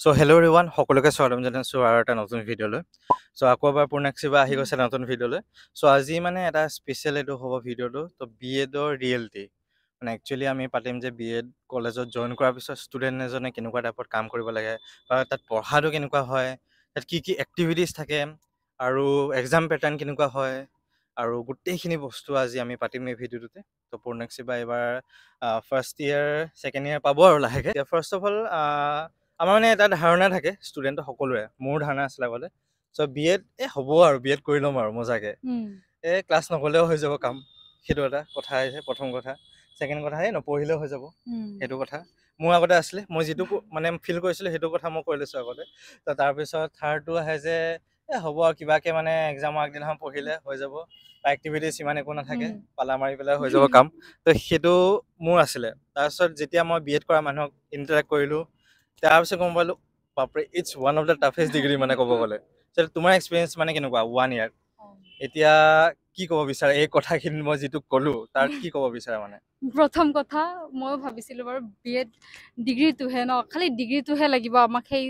So hello' everyone সকলোকে স্বাগতম জনাইছোঁ আৰু এটা নতুন ভিডিঅ'লৈ। সো আকৌ এবাৰ পূৰ্ণাক্ষীবা আহি গৈছে নতুন ভিডিঅ'লৈ। সো আজি মানে এটা স্পেচিয়েল এইটো হ'ব ভিডিঅ'টো। তো B.Edৰ ৰিয়েলিটি মানে একচুৱেলি আমি পাতিম যে B.Ed কলেজত জইন কৰাৰ পিছত ষ্টুডেণ্ট এজনে কেনেকুৱা টাইপত কাম কৰিব লাগে বা তাত পঢ়াটো কেনেকুৱা হয়, তাত কি কি এক্টিভিটিছ থাকে আৰু এক্সাম পেটাৰ্ণ কেনেকুৱা হয় আৰু গোটেইখিনি বস্তু আজি আমি পাতিম এই ভিডিঅ'টোতে। তো পূৰ্ণাক্ষীবা এইবাৰ ফাৰ্ষ্ট ইয়েৰ ছেকেণ্ড ইয়েৰ পাব আৰু লাহেকৈ। ফাৰ্ষ্ট অফ অল আমাৰ মানে এটা ধাৰণা থাকে ষ্টুডেণ্টৰ সকলোৰে, মোৰ ধাৰণা আছিলে আগতে। চ' B.Ed হ'ব আৰু B.Ed কৰি ল'ম আৰু মজাকৈ, ক্লাছ নগ'লেও হৈ যাব কাম, সেইটো এটা কথা আহিছে প্ৰথম কথা। ছেকেণ্ড কথা নপঢ়িলেও হৈ যাব, সেইটো কথা মোৰ আগতে আছিলে। মই যিটো মানে ফিল কৰিছিলোঁ সেইটো কথা মই কৈ লৈছোঁ আগতে। তো তাৰপিছত থাৰ্ডটো আহে যে হ'ব আৰু কিবাকৈ মানে এক্সামৰ আগদিনাখন পঢ়িলে হৈ যাব, বা এক্টিভিটিছ ইমান একো নাথাকে, পালা মাৰি পেলাই হৈ যাব কাম। তো সেইটো মোৰ আছিলে। তাৰপিছত যেতিয়া মই B.Ed কৰা মানুহক ইণ্টাৰেক্ট কৰিলোঁ, তাৰপিছত গম পালোঁ বাপৰে it's one of the toughest degree মানে ক'ব গ'লে। তোমাৰ এক্সপিৰিয়েঞ্চ মানে কেনেকুৱা 1 year? এতিয়া কি ক'ব বিচাৰে এই কথাখিনি মই যিটো ক'লোঁ তাৰ কি ক'ব বিচাৰে মানে? প্ৰথম কথা মই ভাবিছিলোঁ বাৰু B.Ed ডিগ্ৰীটোহে ন, খালি ডিগ্ৰীটোহে লাগিব আমাক, সেই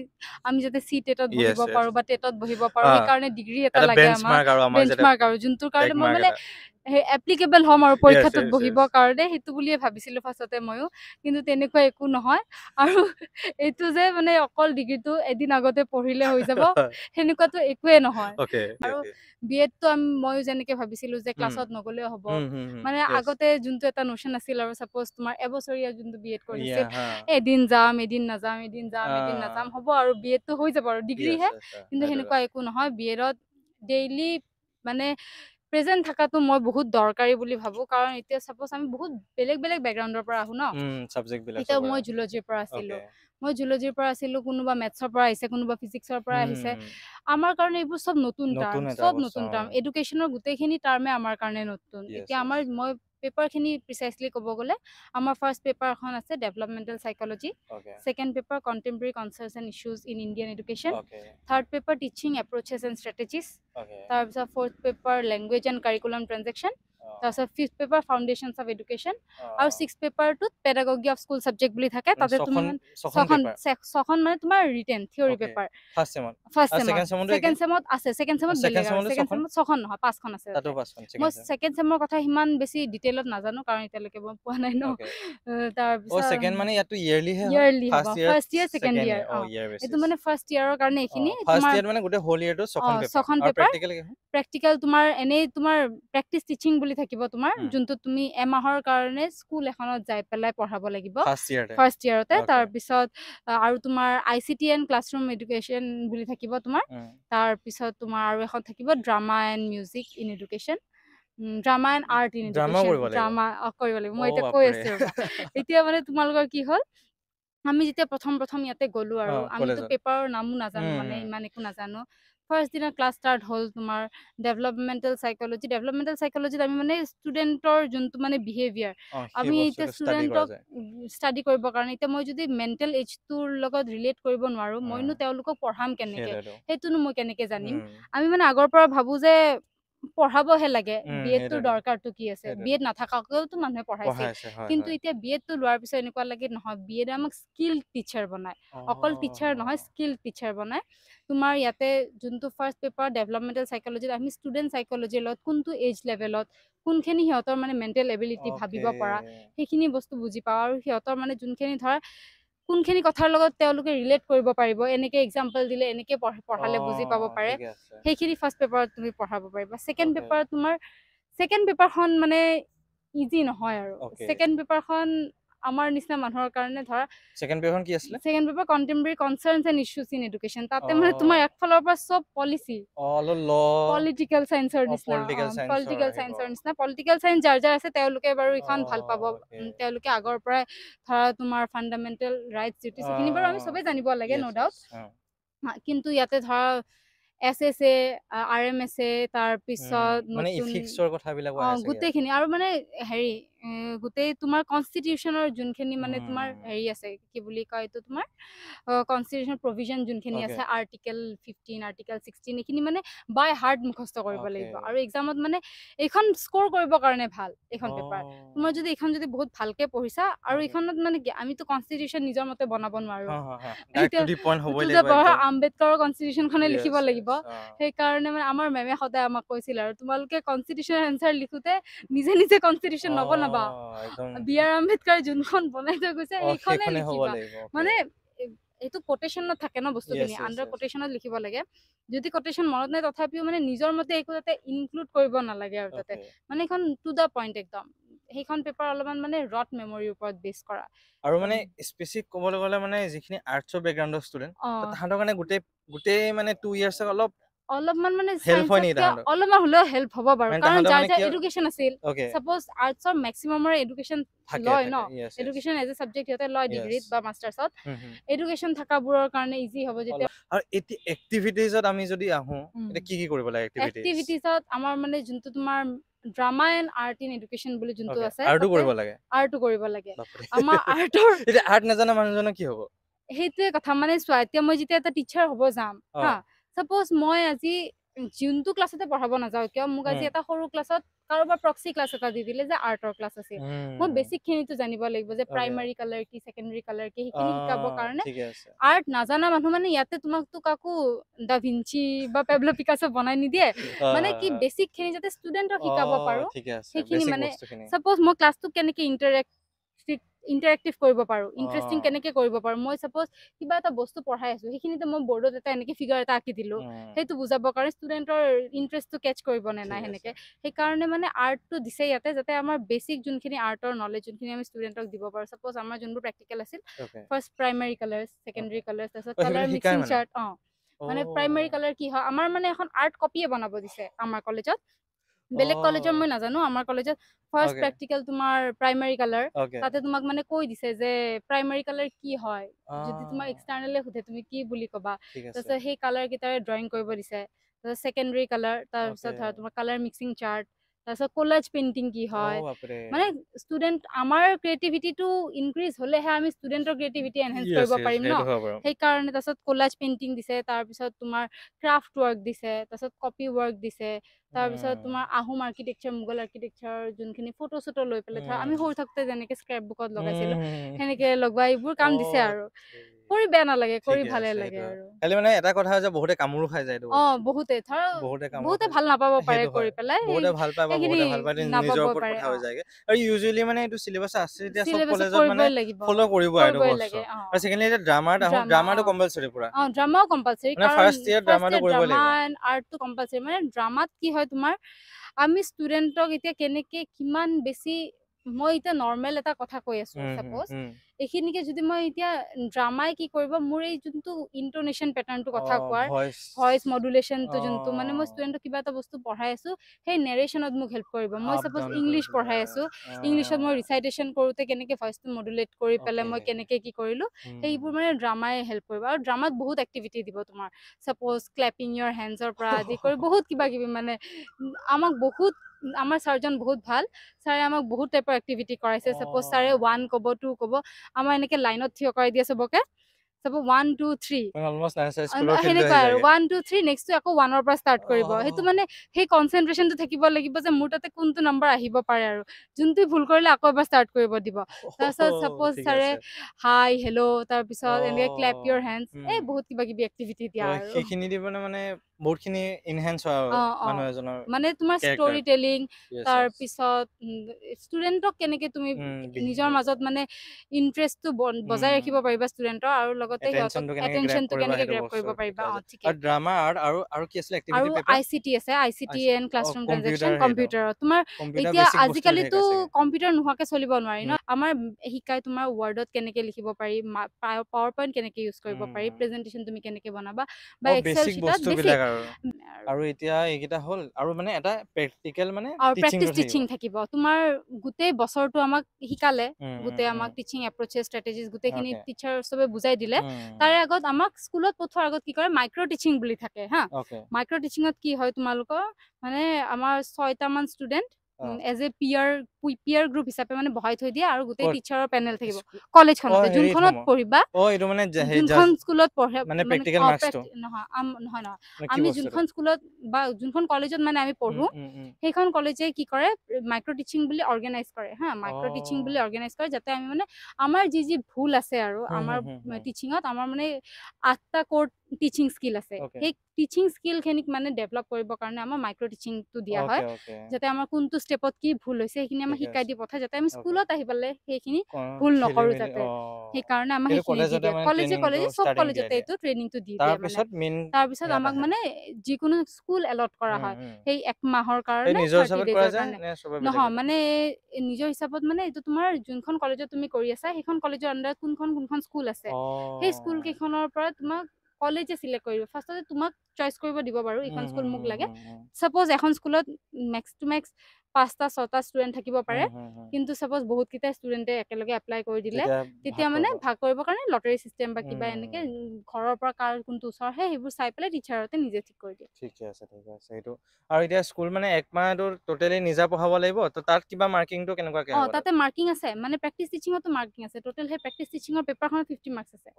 আমি যাতে টেটত বহিব পাৰোঁ বা টেটত বহিব পাৰোঁ, সেইকাৰণে ডিগ্ৰী এটা লাগে আমাক, বেঞ্চমাৰ্ক আৰু যোনটোৰ কাৰণে মই মানে এপ্লিকেবল হ'ম আৰু পৰীক্ষাটোত বহিবৰ কাৰণে, সেইটো বুলিয়ে ভাবিছিলোঁ ফাৰ্ষ্টতে ময়ো। কিন্তু তেনেকুৱা একো নহয়। আৰু এইটো যে মানে অকল ডিগ্ৰীটো এদিন আগতে পঢ়িলে হৈ যাব সেনেকুৱাতো একোৱে নহয়। আৰু B.Edটো ময়ো যেনেকে ভাবিছিলোঁ যে ক্লাছত নগ'লেও হ'ব, মানে আগতে যোনটো এটা নোচন আছিল আৰু ছাপ'জ তোমাৰ এবছৰীয়া যোনটো B.Ed কৰিছিল, এদিন যাম এদিন নাযাম, এদিন যাম এদিন নাযাম, হ'ব আৰু B.Edটো হৈ যাব আৰু ডিগ্ৰীহে। কিন্তু সেনেকুৱা একো নহয়। B.Edত ডেইলি মানে প্ৰেজেণ্ট থকাটো মই বহুত দৰকাৰী বুলি ভাবোঁ। কাৰণ এতিয়া ছাপ'জ আমি বহুত বেলেগ বেলেগ বেকগ্ৰাউণ্ডৰ পৰা আহোঁ ন। এতিয়া মই জুলজিৰ পৰা আছিলোঁ, কোনোবা মেথছৰ পৰা আহিছে, কোনোবা ফিজিক্সৰ পৰা আহিছে। আমাৰ কাৰণে এইবোৰ চব নতুন টাৰ্ম, এডুকেশ্যনৰ গোটেইখিনি টাৰ্মে আমাৰ কাৰণে নতুন। এতিয়া মই পেপাৰখিনি প্ৰিচাইচলি ক'ব গ'লে, আমাৰ ফাৰ্ষ্ট পেপাৰখন আছে developmental psychology, second paper contemporary concerns and issues in Indian education, third paper teaching approaches and strategies, তাৰপিছত fourth paper language and curriculum transaction, তাৰপিছত fifth paper foundations of education, আৰু ছিক্স পেপাৰটোত পেডাগগী অফ স্কুল ছাবজেক্ট বুলি থাকে। তাতে তুমি ছখন মানে তোমাৰ written theory paper first second ছেমত আছে, ছেকেণ্ড ছেমত বেলেগ আৰু ছেকেণ্ড ছেমত ছখন নহয় 5খন আছে। মই ছেকেণ্ড ছেমৰ কথা সিমান বেছি ডিটেইলত নাজানো কাৰণ এতিয়ালৈকে মই পোৱা নাই ন। তাৰপিছত ইয়াৰলি হ'ব, ফাৰ্ষ্ট ইয়েৰ ছেকেণ্ড ইয়েৰ, এইটো মানে ফাৰ্ষ্ট ইয়েৰৰ কাৰণে এইখিনি ছখন পেপাৰ। প্ৰেক্টিকেল তোমাৰ এনেই তোমাৰ প্ৰেক্টিচ টিচিং বুলি থাকিব তোমাৰ, যোনটো তুমি এমাহৰ কাৰণে স্কুল এখনত যাই পেলাই পঢ়াব লাগিব ফাৰ্ষ্ট ইয়েৰতে। তাৰপিছত আৰু তোমাৰ ICT এণ্ড ক্লাছৰুম এডুকেশ্যন বুলি থাকিব তোমাৰ। তাৰপিছত তোমাৰ আৰু এখন থাকিব drama and music in education, drama and art in education, drama কৰিব লাগিব। মই এতিয়া কৈ আছোঁ ৰ'বা। এতিয়া মানে তোমালোকৰ কি হ'ল, আমি যেতিয়া প্ৰথম ইয়াতে গ'লো আৰু আমিতো পেপাৰৰ নামো নাজানো, মানে ইমান একো নাজানো। ফাৰ্ষ্ট দিনা ক্লাছ ষ্টাৰ্ট হ'ল তোমাৰ ডেভেলপমেণ্টেল চাইক'লজিত আমি মানে ষ্টুডেণ্টৰ যোনটো মানে বিহেভিয়াৰ, আমি এতিয়া ষ্টুডেণ্টক ষ্টাডি কৰিবৰ কাৰণে, এতিয়া মই যদি মেণ্টেল এজটোৰ লগত ৰিলেট কৰিব নোৱাৰোঁ, মইনো তেওঁলোকক পঢ়াম কেনেকে, সেইটোনো মই কেনেকে জানিম। আমি মানে আগৰ পৰা ভাবোঁ যে পঢ়াবহে লাগে, B.Edটোৰ দৰকাৰটো কি আছে, B.Ed নাথাকাকেওতো মানুহে পঢ়াইছিল। কিন্তু এতিয়া B.Edটো লোৱাৰ পিছত এনেকুৱা লাগে নহয়, B.Ede আমাক স্কিল টিচাৰ বনায়, অকল টিচাৰ নহয় স্কিল টিচাৰ বনায়। তোমাৰ ইয়াতে যোনটো ফাৰ্ষ্ট পেপাৰ ডেভেলপমেণ্টেল চাইক'লজিত আমি ষ্টুডেণ্ট চাইক'লজিৰ লগত কোনটো এজ লেভেলত কোনখিনি সিহঁতৰ মানে মেণ্টেল এবিলিটি ভাবিব পৰা, সেইখিনি বস্তু বুজি পাওঁ। আৰু সিহঁতৰ মানে যোনখিনি ধৰা কোনখিনি কথাৰ লগত তেওঁলোকে ৰিলেট কৰিব পাৰিব, এনেকে এক্সাম্পল দিলে এনেকে পঢ়ালে বুজি পাব পাৰে, সেইখিনি ফাৰ্ষ্ট পেপাৰত তুমি পঢ়াব পাৰিবা। ছেকেণ্ড পেপাৰত তোমাৰ ছেকেণ্ড পেপাৰখন মানে ইজি নহয় আৰু। ছেকেণ্ড পেপাৰখন আমাৰ নিচিনা মানুহৰ কাৰণে ধৰা, second paper contemporary concerns and issues in education, তাতে মানে তোমাৰ একফালৰ পৰা চব পলিচি, পলিটিকেল চায়েন্সৰ নিচিনা, পলিটিকেল চায়েন্স যাৰ যাৰ আছে তেওঁলোকে বাৰু এইখন ভাল পাব, তেওঁলোকে আগৰ পৰাই ধৰা তোমাৰ ফাণ্ডামেণ্টেল ৰাইটছ ডিউটিছ সেইখিনি বাৰু আমি চবেই জানিব লাগে, ন' ডাউট। কিন্তু ইয়াতে ধৰা SSA, RMSA, তাৰপিছত গোটেইখিনি আৰু মানে হেৰি গোটেই তোমাৰ কনষ্টিটিউচনৰ যোনখিনি মানে তোমাৰ হেৰি আছে কি বুলি কয় এইটো তোমাৰ কনষ্টিটিউচন প্ৰভিজন যোনখিনি আছে আৰ্টিকেল 15 আৰ্টিকেল 16 এইখিনি মানে বাই হাৰ্ট মুখস্থ কৰিব লাগিব আৰু এক্সামত মানে এইখন স্ক'ৰ কৰিবৰ কাৰণে ভাল এইখন পেপাৰ তোমাৰ যদি এইখন যদি বহুত ভালকে পঢ়িছা আৰু এইখনত মানে আমিতো কনষ্টিটিউচন নিজৰ মতে বনাব নোৱাৰো আম্বেদকাৰৰ কনষ্টিটিউচনখনে লিখিব লাগিব সেইকাৰণে মানে আমাৰ মেমে সদায় আমাক কৈছিল আৰু তোমালোকে কনষ্টিটিউচনৰ এনচাৰ লিখোতে নিজে নিজে কনষ্টিটিউচন নবনাবা B.R. আম্বেদকাৰ যোনখন বনাই থৈ গৈছে সেইখনে লিখিবা মানে এইটো কোটেশনত থাকে ন বস্তুখিনি আন্ডাৰ কোটেশনত লিখিব লাগে যদি কোটেশন মনত নাই তথাপিও মানে নিজৰ মতে একো তাতে ইনক্লুড কৰিব নালাগে আৰু তাতে মানে এখন টু দা পইণ্ট একদম সেইখন পেপাৰ অলপমান মানে ৰট মেমৰিৰ ওপৰত বেছ কৰা আৰু মানে স্পেচিফিক ক'বলৈ গ'লে মানে যিখিনি আৰ্টছৰ বেকগ্ৰাউণ্ডৰ ষ্টুডেণ্ট তাহাঁতৰ কাৰণে গোটেই মানে 2 ইয়াৰ্ছ অলপ অলপমান মানে সায়েন্সতকে অলপমান হলেও হেল্প হ'ব বাৰু কাৰণ যাৰ যাৰ এডুকেশ্যন আছিল সাপোজ আৰ্টছৰ মেক্সিমামৰ এডুকেশ্যন লয় ন এডুকেশ্যন এজ এ সাবজেক্ট হিতে লয় ডিগ্ৰীত বা মাষ্টাৰ্ছত এডুকেশ্যন থাকাবোৰৰ কাৰণে ইজি হ'ব যেতিয়া আৰু এটি এক্টিভিটিজত আমি যদি আহো এটা কি কৰিব লাগে এক্টিভিটিজত আমাৰ মানে যোনটো তোমাৰ drama and art in education বুলি যোনটো আছে আৰ্টটো কৰিব লাগে আমাৰ আৰ্টৰ এতিয়া আৰ্ট নাজানা মানুহজনৰ কি হ'ব সেইটোৱে কথা মানে চোৱা এতিয়া মই যেতিয়া এটা টিচাৰ হ'ব যাম হা সাপোজ মই আজি যোনটো ক্লাছতে পঢ়াব নাযাওঁ কিয় মোক আজি এটা সৰু ক্লাছত কাৰোবাৰ প্ৰক্সি ক্লাছ এটা দি দিলে যে আৰ্টৰ ক্লাছ আছিল মই বেছিক খিনিটো জানিব লাগিব যে প্ৰাইমাৰী কালাৰ কি সেকেন্ডাৰী কালাৰ কি সেইখিনি শিকাবৰ কাৰণে আৰ্ট নাজানা মানুহ মানে ইয়াতে তোমাকতো কাকো দা ভিঞ্চি বা পেবলো পিকাচো বনাই নিদিয়ে মানে কি বেছিক খিনি যাতে ষ্টুডেণ্টক শিকাব পাৰো সেইখিনি মানে সাপোজ মই ক্লাছটো কেনেকে ইন্টাৰেক্টিভ কৰিব পাৰো ইন্টাৰেষ্টিং কেনেকে কৰিব পাৰো মই সাপোজ কিবা এটা বস্তু পঢ়াই আছো সেইখিনিতে মই বৰ্ডত এটা এনেকে ফিগাৰ এটা আঁকি দিলো সেইটো বুজাবৰ কাৰণে ষ্টুডেণ্টৰ ইন্টাৰেষ্টটো কেচ কৰিব নে নাই সেনেকে সেইকাৰণে মানে আৰ্টটো দিছে ইয়াতে যাতে আমাৰ বেছিক যোনখিনি আৰ্টৰ নলেজ যোনখিনি আমি ষ্টুডেণ্টক দিব পাৰো সাপোজ আমাৰ যোনবোৰ প্ৰেক্টিকেল আছিল first primary colours secondary colours তাৰপিছত কালাৰ মিক্সিং চাৰ্ট মানে প্ৰাইমাৰী কালাৰ কি হয় আমাৰ মানে এখন আৰ্ট কপিয়ে বনাব দিছে আমাৰ কলেজত বেলেগ কলেজৰ মই নাজানো আমাৰ কলেজত ফাৰ্ষ্ট প্ৰেক্টিকেল তোমাৰ প্ৰাইমাৰী কালাৰ তাতে তোমাক মানে কৈ দিছে যে প্ৰাইমাৰী কালাৰ কি হয় যদি তোমাক এক্সটাৰ্নেলে সুধে তুমি কি বুলি কবা তাৰপিছত সেই কালাৰ কেইটাৰে ড্ৰয়িং কৰিব দিছে তাৰপিছত সেকেন্ডাৰী কালাৰ তাৰপিছত ধৰা তোমাৰ কালাৰ মিক্সিং চাৰ্ট তাৰপিছত কোলাজ পেইন্টিং কি হয় মানে ষ্টুডেণ্ট আমাৰ ক্ৰিয়েটিভিটিটো ইনক্ৰিজ হলেহে আমি ষ্টুডেণ্টৰ ক্ৰিয়েটিভিটি এনহেন্স কৰিব পাৰিম ন সেইকাৰণে তাৰপিছত কোলাজ পেইন্টিং দিছে তাৰপিছত তোমাৰ ক্ৰাফ্ট ৱৰ্ক দিছে তাৰপিছত কপি ৱৰ্ক দিছে তাৰপিছত তোমাৰ আহোম আৰ্কিটেকচাৰ মোগল আৰ্কিটেকচাৰ যোনখিনি ফটো চটো লৈ পেলাই ধৰা আমি সৰু থাকোতে যেনেকে স্ক্ৰেপ বুকত লগাইছিলো সেনেকে লগোৱা এইবোৰ কাম দিছে আৰু কৰি বেয়া নালাগে কৰি ভালে লাগে আৰু খালি মানে এটা কথা যে বহুতে কামুৰো খাই যায় বহুতে ধৰ বহুতে ভাল নাপাব পাৰে কৰি পেলাই বহুতে ভাল পায় বা বহুতে ভাল পায় নিজৰ ওপৰত কথা হৈ যায় আৰু ইউজুৱেলি মানে এইটো সিলেবাস আছে এতিয়া সব কলেজত মানে ফলো কৰিব আৰু বস্তু আৰু সেকেন্ডলি এটা ড্ৰামাটো কম্পালসৰি পুৰা ড্ৰামাও কম্পালসৰি মানে ফাৰ্ষ্ট ইয়াৰ ড্ৰামাটো কৰিব লাগিব ড্ৰামা এণ্ড আৰ্টটো কম্পালসৰি মানে ড্ৰামাত কি হয় তোমাৰ আমি ষ্টুডেণ্টক এতিয়া কেনেকে কিমান বেছি মই এতিয়া নৰ্মেল এটা কথা কৈ আছো সাপোজ এইখিনিকে যদি মই এতিয়া ড্ৰামাই কি কৰিব মোৰ এই যোনটো ইন্টোনেশন প্যাটাৰ্নটো কথা কোৱাৰ ভয়েস মডুলেশনটো যোনটো মানে মই ষ্টুডেণ্টক কিবা এটা বস্তু পঢ়াই আছো সেই নেৰেশনত মোক হেল্প কৰিব মই সাপোজ ইংলিশ পঢ়াই আছো ইংলিশত মই ৰিচাইটেশন কৰোতে কেনেকে ভয়েসটো মডুলেট কৰি পেলে মই কেনেকে কি কৰিলো সেইবোৰ মানে ড্ৰামাই হেল্প কৰিব আৰু ড্ৰামাত বহুত এক্টিভিটি দিব তোমাৰ সাপোজ ক্লেপিং ইয়ৰ হেণ্ডছৰ পৰা আদি কৰি বহুত কিবা কিবি মানে আমাক বহুত আমাৰ সাৰ্জন বহুত ভাল ছাৰে আমাক বহুত টাইপৰ এক্টিভিটি কৰাইছে সাপোজ ছাৰে 1 ক'ব 2 ক'ব আমাৰ এনেকে লাইনত থিয় কৰাই দিয়ে সবকে সাপোজ 1 2 3 অলমোষ্ট নাৰ্চাৰী স্কুলৰ ফিল্ড হেনেকুৱা আৰু 1 2 3 নেক্সটটো আকৌ 1 ৰ পৰা ষ্টাৰ্ট কৰিব হেতু মানে সেই কনসেন্ট্ৰেশনটো থাকিব লাগিব যে মোৰ তাতে কোনটো নম্বৰ আহিব পাৰে আৰু যোনটো ভুল কৰিলে আকৌ এবাৰ ষ্টাৰ্ট কৰিব দিব তাৰপিছত সাপোজ ছাৰে হাই হেল্ল তাৰ পিছত এনেকে ক্লেপ ইয়ৰ হেণ্ডছ এই বহুত কিবা কিবি এক্টিভিটি দিয়া আৰু সেইখিনি দিব মানে বহুতখিনি ইনহেন্স হয় মানুহ এজনৰ মানে তোমাৰ ষ্টৰী টেলিং তাৰ পিছত ষ্টুডেণ্টক কেনেকে তুমি নিজৰ মাজত মানে ইন্টাৰেষ্টটো বজাই ৰাখিব পাৰিবা ষ্টুডেণ্টৰ আৰু লগতে এটেনশনটো কেনেকে গ্ৰেব কৰিব পাৰিবা ঠিক আৰু ড্ৰামা আৰু কি আছিল এক্টিভিটি পেপাৰ আৰু আইসিটি আছে ICT and classroom transaction computer তোমাৰ এতিয়া আজিকালিতো কম্পিউটাৰ নোহোৱাকে চলিব নোৱাৰি ন আমাৰ শিকাই তোমাৰ ৱৰ্ডত কেনেকে লিখিব পাৰি পাৱাৰ পইণ্ট কেনেকে ইউজ কৰিব পাৰি প্ৰেজেন্টেশন তুমি কেনেকে বনাবা বা এক্সেল শিটত বেছিক আৰু এতিয়া এইকেইটা হল আৰু মানে এটা প্ৰেক্টিকেল মানে প্ৰেক্টিস টিচিং থাকিব তোমাৰ গোটেই বছৰটো আমাক শিকালে গোটেই আমাক টিচিং এপ্ৰোচেছ ষ্ট্ৰেটেজিজ গোটেইখিনি টিচাৰ সবে বুজাই দিলে তাৰে আগত আমাক স্কুলত পঠোৱাৰ আগত কি কৰে মাইক্ৰ টিচিং বুলি থাকে হা মাইক্ৰ টিচিঙত কি হয় তোমালোকৰ মানে আমাৰ 6টা মান student as a Pyar Pyar group হিচাপে মানে বহাই থৈ দিয়ে আৰু গোটেই টিচাৰৰ পেনেল থাকিব কলেজখনতে যোনখনত পঢ়িবা এইটো মানে যোনখন স্কুলত পঢ়ে মানে প্ৰেক্টিকেল মাৰ্কসটো নহয় নহয় আমি যোনখন স্কুলত বা যোনখন কলেজত মানে আমি পঢ়ো সেইখন কলেজে কি কৰে মাইক্ৰ টিচিং বুলি অৰ্গেনাইজ কৰে হা মাইক্ৰ টিচিং বুলি অৰ্গেনাইজ কৰে যাতে আমি মানে আমাৰ যি ভুল আছে আৰু আমাৰ টিচিঙত আমাৰ মানে 8টা কোৰ টিচিং স্কিল আছে সেই টিচিং স্কিল খিনিক মানে ডেভেলপ কৰিবৰ কাৰণে আমাৰ মাইক্ৰ টিচিংটো দিয়া হয় যাতে আমাৰ কোনটো ষ্টেপত কি ভুল হৈছে সেইখিনি আমাক শিকাই দি পঠায় যাতে আমি স্কুলত আহি পালে সেইখিনি ভুল নকৰো যাতে সেইকাৰণে আমাক সেইখিনি দি দিয়ে কলেজে সব কলেজতে এইটো ট্ৰেইনিংটো দি দিয়ে মানে তাৰপিছত আমাক মানে যিকোনো স্কুল এলট কৰা হয় সেই 1 মাহৰ কাৰণে 30 ডেজৰ কাৰণে নহয় মানে নিজৰ হিচাপত মানে এইটো তোমাৰ যোনখন কলেজত তুমি কৰি আছা সেইখন কলেজৰ আন্ডাৰত কোনখন স্কুল আছে সেই স্কুল কেইখনৰ পৰা তোমাক কলেজে সিলেক্ট কৰিব ফাৰ্ষ্টতে তোমাক চইচ কৰিব দিব বাৰু এইখন স্কুল মোক লাগে সাপোজ এখন স্কুলত মেক্স টু মেক্স 5টা 6টা ষ্টুডেন্ট থাকিব পাৰে কিন্তু সাপোজ বহুত কিটা ষ্টুডেন্টে একেলগে এপ্লাই কৰি দিলে তেতিয়া মানে ভাগ কৰিবৰ কাৰণে লটাৰী সিস্টেম বা কিবা এনেকে ঘৰৰ পৰা কাৰ কোনটো ওচৰ হে সেইবোৰ চাই পেলাই টিচাৰতে নিজে ঠিক কৰি দিয়ে ঠিক আছে সেইটো আৰু এতিয়া স্কুল মানে 1 মাহটো টোটালি নিজা পঢ়াব লাগিব তো তাত কিবা মাৰ্কিংটো কেনেকুৱাকে হ'ব তাতে মাৰ্কিং আছে মানে প্ৰেক্টিস টিচিংতো মাৰ্কিং আছে টোটাল হে প্ৰেক্টিস টিচিংৰ পেপাৰখনত 50 মাৰ্কস আছে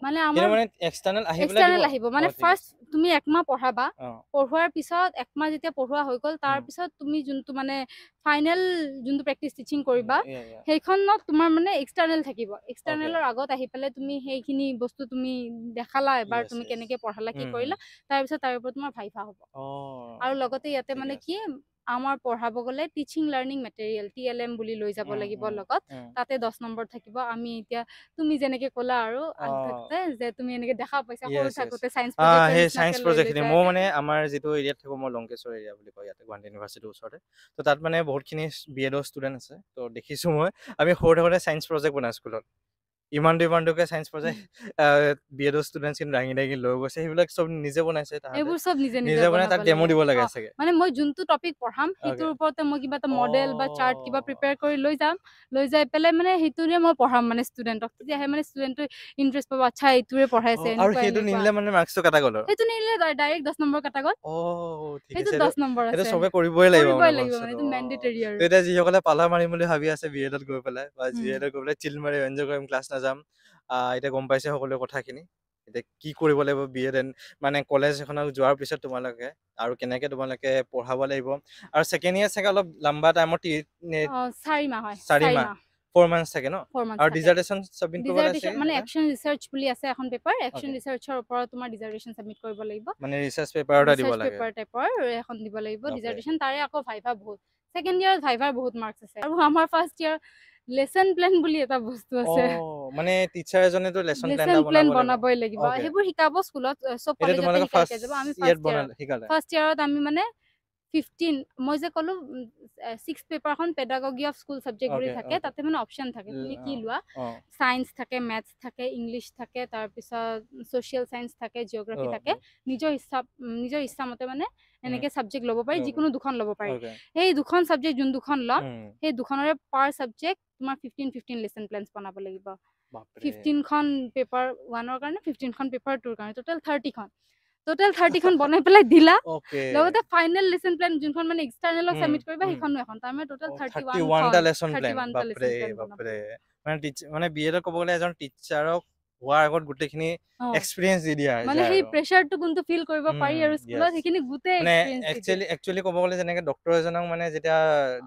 মানে আমাৰ মানে এক্সটাৰনাল আহিব মানে ফাৰ্স্ট তুমি 1 মাহ পঢ়াবা পঢ়োৱাৰ পিছত 1 মাহ যেতিয়া পঢ়োৱা হৈ গল তাৰ পিছত তুমি যোনটো মানে ফাইনাল যোনটো প্ৰেক্টিস টিচিং কৰিবা সেইখনত তোমাৰ মানে এক্সটাৰনাল থাকিব এক্সটাৰনালৰ আগত আহি পেলে তুমি সেইখিনি বস্তু তুমি দেখালা এবাৰ তুমি কেনেকে পঢ়ালা কি কৰিলা তাৰ পিছত তাৰ ওপৰত তোমাৰ ভাইভা হ'ব আৰু লগতে ইয়াতে মানে কি আমাৰ পঢ়াব গলে টিচিং লাৰ্নিং মেটেৰিয়েল TLM বুলি লৈ যাব লাগিব লগত তাতে 10 নম্বৰ থাকিব আমি এতিয়া তুমি যেনেকে ক'লা আৰু আগতে যে তুমি এনেকে দেখা পাইছা সৰু থাকোতে সায়েন্স প্ৰজেক্ট মই মানে আমাৰ যেটো এৰিয়াত থাকো মই লংকেশ্বৰ এৰিয়া বুলি কয় ইয়াতে গুৱাহাটী ইউনিভাৰ্চিটিৰ ওচৰতে তো তাত মানে বহুতখিনি B.Ed ষ্টুডেন্ট আছে তো দেখিছো মই আমি সৰু থাকোতে সায়েন্স প্ৰজেক্ট বনাই স্কুলত ইমানটো সায়েন্স প্ৰজেক্ট B.Ed ষ্টুডেন্টছ কিন দাঙি লৈ গৈছে সেইবিলাক সব নিজে বনাইছে তাহাতে এইবোৰ সব নিজে বনাই তাক ডেমো দিব লাগে আছে মানে মই যোনটো টপিক পঢ়াম হেতুৰ ওপৰতে মই কিবা এটা মডেল বা চাৰ্ট কিবা প্ৰিপেয়াৰ কৰি লৈ যাম লৈ যাই পেলে মানে হেতুৰে মই পঢ়াম মানে ষ্টুডেন্টক তেতিয়া হে মানে ষ্টুডেন্টটো ইন্টাৰেষ্ট পাব আচ্ছা এইটোৰে পঢ়াইছে আৰু হেতু নিলে মানে মাৰ্কসটো কাটা গল হেতু নিলে ডাইৰেক্ট 10 নম্বৰ কাটা গল ঠিক হেতু আছে 10 নম্বৰ আছে এটা সবে কৰিবই লাগিব মানে এইটো ম্যান্ডেটৰি আৰু তো এটা যিসকলে পালা মাৰিম বুলি ভাবি আছে B.Ed গৈ পেলাই বা B.Ed গৈ পেলাই চিল মাৰি এনজয় কৰিম ক্লাছ না যাম এটা গম পাইছে সকলো কথাখিনি এতিয়া কি কৰিব লাগিব B.Ed মানে কলেজ এখনক যোৱাৰ পিছত তোমালোকে আৰু কেনেকে তোমালোকে পঢ়াব লাগিব আৰু সেকেন্ড ইয়াৰ থাকে অলপ লম্বা টাইমত 4 মাহ হয় 4 মাহ 4 মান্থস থাকে ন আৰু ডিজাৰ্টেশন সাবমিট কৰিব আছে মানে একশন ৰিসাৰ্চ বুলি আছে এখন পেপাৰ একশন ৰিসাৰ্চৰ ওপৰত তোমাৰ ডিজাৰ্টেশন সাবমিট কৰিব লাগিব মানে ৰিসাৰ্চ পেপাৰ এটা দিব লাগে পেপাৰ টাইপৰ এখন দিব লাগিব ডিজাৰ্টেশন তাৰে আকৌ ভাইভা বহুত সেকেন্ড ইয়াৰ ভাইভাৰ বহুত মাৰ্কস আছে আৰু আমাৰ ফাৰ্স্ট ইয়াৰ লেসন প্ল্যান বুলি এটা বস্তু আছে মানে টিচাৰ এজনে তো লেসন প্ল্যান বনাবই লাগিব হেবোৰ শিকাব স্কুলত সব কলেজতে শিকাই যাব আমি ফাৰ্স্ট ইয়াৰত আমি মানে 15 মই যে কলো 6 পেপাৰখন পেডাগজি অফ স্কুল সাবজেক্ট বুলি থাকে তাতে মানে অপচন থাকে তুমি কি লোৱা সায়েন্স থাকে ম্যাথছ থাকে ইংলিশ থাকে তাৰ পিছত সোশ্যাল সায়েন্স থাকে জিওগ্ৰাফি থাকে নিজৰ ইচ্ছা মতে মানে এনেকে সাবজেক্ট লব পাৰি যিকোনো দুখন লব পাৰি সেই দুখন সাবজেক্ট যোন দুখন লম সেই দুখনৰে পাৰ সাবজেক্ট তোমাৰ 15 লেসন প্ল্যানস বনাব লাগিব 15 খন পেপাৰ 1ৰ কাৰণে 15 খন পেপাৰ 2ৰ কাৰণে টোটাল 30 খন বনাই পেলাই দিলা লগতে ফাইনাল লেসন প্ল্যান যোনখন মানে এক্সটাৰনালক সাবমিট কৰিবা সেইখনো এখন তাৰমানে টোটাল 31 টা লেসন প্ল্যান বাপৰে মানে B.Ed ক'ব গলে এজন টিচাৰক হোৱাৰ আগত গুটেখিনি এক্সপেৰিয়েন্স দি দিয়া মানে সেই প্ৰেছাৰটো কোনটো ফিল কৰিব পাৰি আৰু স্কুলত সেইখিনি গুটে এক্সপেৰিয়েন্স একচুয়ালি ক'ব গলে যেনেকে ডক্টৰ এজনক মানে যেতিয়া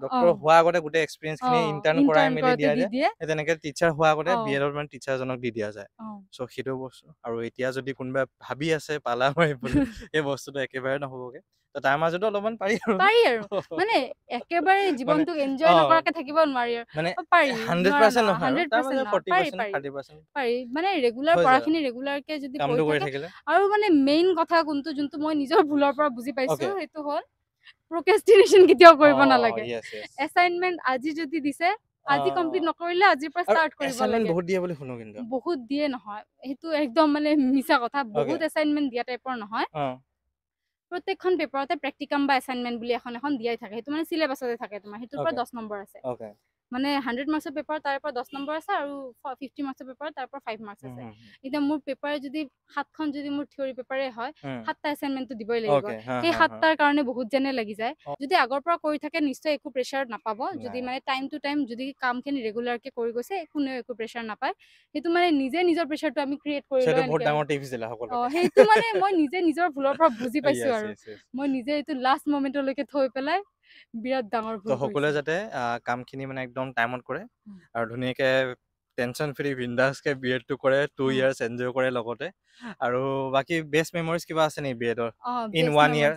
ডক্টৰ হোৱাৰ আগতে গুটে এক্সপেৰিয়েন্স খিনি ইন্টাৰ্ন কৰাই মেলি দিয়া যায় তেনেকে টিচাৰ হোৱাৰ আগতে B.Ed মানে টিচাৰজনক দি দিয়া যায় সো সেইটো বস্তু আৰু এতিয়া যদি কোনবা ভাবি আছে পালা মাৰিবলৈ এই বস্তুটো একেবাৰে নহবগে তো তাৰ মাজতো অলপমান পাৰি আৰু মানে একেবাৰে জীৱনটোক এনজয় নকৰাকে থাকিব নোৱাৰি মানে পাৰি 100% নহয় 100% 40% 30% পাৰি মানে ৰেগুলাৰ পঢ়াখিনি ৰেগুলাৰকে যদি কৰি থাকে আৰু মানে মেইন কথা কোনটো যোনটো মই নিজৰ ভুলৰ পৰা বুজি পাইছো সেইটো হ'ল প্ৰক্ৰেষ্টিনেচন কেতিয়াও কৰিব নালাগে এসাইনমেন্ট আজি যদি দিছে আজি কমপ্লিট নকৰিলে আজিৰ পৰা স্টাৰ্ট কৰিব লাগে বহুত দিয়ে বুলি শুনো কিন্তু বহুত দিয়ে নহয় হেতু একদম মানে মিছা কথা বহুত এসাইনমেন্ট দিয়া টাইপৰ নহয় প্ৰত্যেকখন পেপাৰতে প্ৰেক্টিকাম বা এসাইনমেন্ট বুলি এখন দিয়াই থাকে হেতু মানে সিলেবাসতে থাকে তোমাৰ হেতুৰ পৰা 10 নম্বৰ আছে মানে 100 মাৰ্কছৰ পেপাৰ তাৰ পৰা 10 নম্বৰ আছে আৰু 50 মাৰ্কছৰ পেপাৰ তাৰ পৰা 5 মাৰ্কছ আছে এতিয়া মোৰ পেপাৰে যদি 7খন যদি মোৰ থিওৰি পেপাৰে হয় 7টা এছাইনমেন্টটো দিবই লাগিব সেই 7টাৰ কাৰণে বহুত জেনে লাগি যায় যদি আগৰ পৰা কৰি থাকে নিশ্চয় একো প্ৰেছাৰ নাপাব যদি মানে টাইম টু টাইম যদি কামখিনি ৰেগুলাৰকে কৰি গৈছে একো প্ৰেছাৰ নাপায় সেইটো মানে নিজে নিজৰ প্ৰেছাৰটো আমি ক্ৰিয়েট কৰি লওঁ বহুত ডাঙৰ টিপছ দিলা সকলোকে সেইটো মানে মই নিজে নিজৰ ভুলৰ পৰা বুজি পাইছো আৰু মই নিজে এইটো লাষ্ট মোমেন্টলৈকে থৈ পেলাই বিৰাট ডাঙৰ ভুল কৰিছো সকলোৱে যাতে কামখিনি মানে একদম টাইমত কৰে আৰু ধুনীয়াকে টেনচন ফ্ৰী বিন্দাসকে B.Ed টো কৰে 2 ইয়াৰ্স এনজয় কৰে লগতে আৰু বাকি বেষ্ট মেমৰিজ কিবা আছে নি B.Ed ৰ ইন 1 ইয়াৰ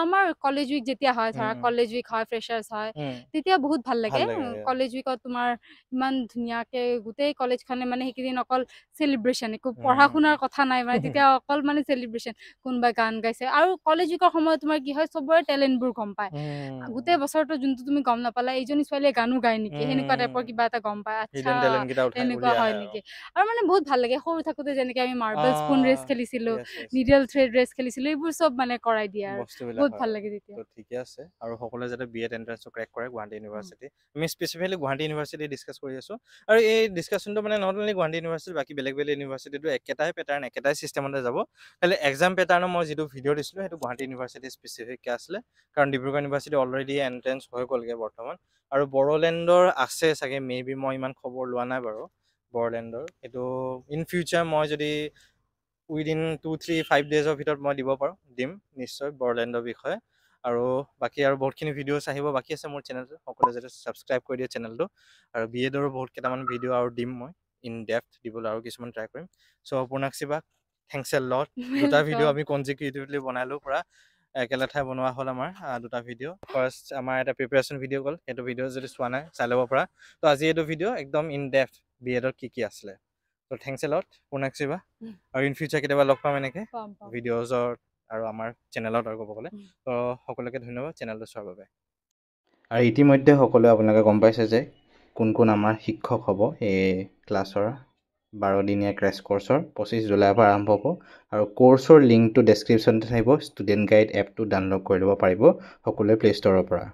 আমাৰ কলেজ উইক যেতিয়া হয় ধৰা কলেজ উইক হয় ফ্ৰেচাৰ্স হয় তেতিয়া বহুত ভাল লাগে কলেজ উইকত তোমাৰ ইমান ধুনীয়াকে গোটেই কলেজখনে মানে সেইকেইদিন অকল সেলিব্ৰেশন একো পঢ়া শুনাৰ কথা নাই মানে তেতিয়া অকল মানে সেলিব্ৰেশন কোনবা গান গাইছে আৰু কলেজ উইকৰ সময়ত তোমাৰ কি হয় সবৰে টেলেন্টবোৰ গম পায় গোটেই বছৰটো যোনটো তুমি গম নাপালা এইজনী ছোৱালীয়ে গানো গায় নেকি হেনেকুৱা টাইপৰ কিবা এটা গম পায় আচ্ছা এনেকুৱা হয় নেকি আৰু মানে বহুত ভাল লাগে সৰু থাকোতে যেনেকে আমি মাৰ্বল স্পুন ৰেচ খেলিছিলো নিডল থ্ৰেড ৰেচ খেলিছিলো এইবোৰ সব মানে কৰাই দিয়ে আৰু বহুত ভাল লাগে তেতিয়া তো ঠিকে আছে আৰু সকলোৱে যাতে B.Ed এন্ট্ৰেন্স ক্ৰেক কৰে গুৱাহাটী ইউনিভাৰ্সিটি আমি স্পেচিফিকলি গুৱাহাটী ইউনিভাৰ্সিটি ডিসকাস কৰি আছো আৰু এই ডিসকাশনটো মানে নট অনলি গুৱাহাটী ইউনিভাৰ্সিটি বাকি বেলেগ বেলেগ ইউনিভাৰ্সিটিটো একেটাই প্যাটাৰ্ন একেটাই সিস্টেমতে যাব খালি এক্সাম প্যাটাৰ্নৰ মই যেটো ভিডিও দিছিলো হেতু গুৱাহাটী ইউনিভাৰ্সিটি স্পেচিফিক কে আছিল কাৰণ ডিব্ৰুগড় ইউনিভাৰ্সিটি অলৰেডি এন্ট্ৰেন্স হৈ গলগে বৰ্তমান আৰু বড়োলেণ্ডৰ আছে চাগে মেবি মই ইমান খবৰ লোৱা নাই বাৰু বড়োলেণ্ডৰ এটো ইন ফিউচাৰ মই যদি উইদিন 2-3-5 ডেজৰ ভিতৰত মই দিব পাৰো দিম নিশ্চয় বড়োলেণ্ডৰ বিষয়ে আৰু বাকি আৰু বহুতখিনি ভিডিওছ আহিব বাকি আছে মোৰ চেনেলটো সকলোৱে যাতে সাবস্ক্ৰাইব কৰি দিয়ে চেনেলটো আৰু B.Ed ৰ বহুত কেইটামান ভিডিও আৰু দিম মই ইন ডেপথ দিবলৈ আৰু কিছুমান ট্ৰাই কৰিম সো পূৰ্ণাক্ষীবা থ্যাঙ্কস এ লট দুটা ভিডিও আমি কনজিকিউটিভলি বনালো পুৰা একেলেঠাই বনোৱা হল আমাৰ দুটা ভিডিও ফাৰ্স্ট আমাৰ এটা প্ৰিপাৰেচন ভিডিও গল এটো ভিডিও যদি চোৱা নাই চাই লব পাৰা তো আজি এটো ভিডিও একদম ইন ডেপথ B.Ed ৰ কি আছে তো থ্যাঙ্কস এ লট পূৰ্ণাক্ষীবা আৰু ইন ফিউচাৰ কেতিয়াবা লগ পাম এনেকে ভিডিওজৰ আৰু আমাৰ চেনেলত আৰু ক'ব গ'লে তো সকলোকে ধন্যবাদ চেনেলটো চোৱাৰ বাবে আৰু ইতিমধ্যে সকলোৱে আপোনালোকে গম পাইছে যে কোন কোন আমাৰ শিক্ষক হ'ব এই ক্লাছৰ 12 দিনীয়া ক্ৰেছ কোৰ্সৰ 25 জুলাইৰ পৰা আৰম্ভ হ'ব আৰু কোৰ্সৰ লিংকটো ডেসক্ৰিপচনতে থাকিব ষ্টুডেন্ট গাইড এপটো ডাউনলোড কৰি ল'ব পাৰিব সকলোৱে প্লে ষ্টৰৰ পৰা